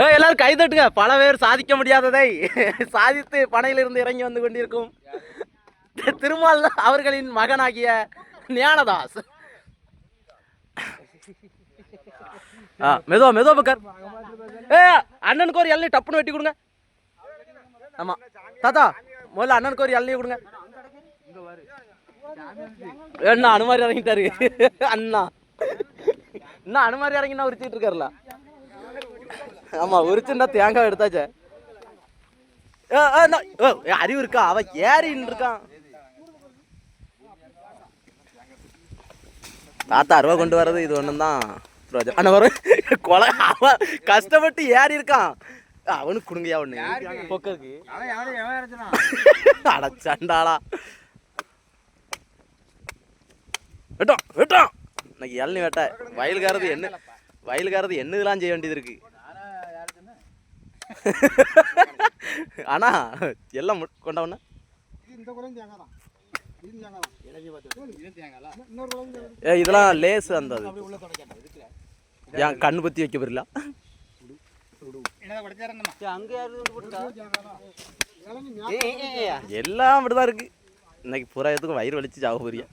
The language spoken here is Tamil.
எல்லாரும் கை தட்டுங்க. பல பேர் சாதிக்க முடியாததை சாதித்து பனையிலிருந்து இறங்கி வந்து கொண்டிருக்கும் திருமால் அவர்களின் மகனாகிய ஞானதாஸ். மெதுவா மெதுவா பக்கர். அண்ணனுக்கு ஒரு இளநீ டப்புன்னு வெட்டி கொடுங்க. ஆமா தாத்தா, முதல்ல அண்ணனுக்கு ஒரு இளநீ கொடுங்க. என்ன அனுமாரி இறங்கிட்டாரு அண்ணா. என்ன அனுமாரி இறங்கினா உரிச்சிட்டு இருக்காருல. ஆமா, உரிச்சுன்னா தேங்காய் எடுத்தாச்சே. அறிவு இருக்கா? அவ ஏறின்னு இருக்கான். தாத்தா அருவா கொண்டு வர்றது இது ஒண்ணுதான். ஆனா வரும் கொலை. அவன் கஷ்டப்பட்டு ஏறி இருக்கான். அவனுக்கு கொடுங்கயா ஒண்ணு பொக்கருக்கு. அடச்சாண்டாளா வெட்டோம் வெட்டோம். இன்னைக்கு இளநீ வெட்ட வயலுக்காரது என்ன, வயலுக்காரது என்ன இதெல்லாம் செய்ய வேண்டியது இருக்கு. ஆனா எல்லாம் கொண்டவன இதெல்லாம் லேஸ். அந்த என் கண்ணு பத்தி வைக்க போறல. எல்லாம் அப்படிதான் இருக்கு. இன்னைக்கு புறாயத்துக்கும் வயிறு வலிச்சு சாக போறியா.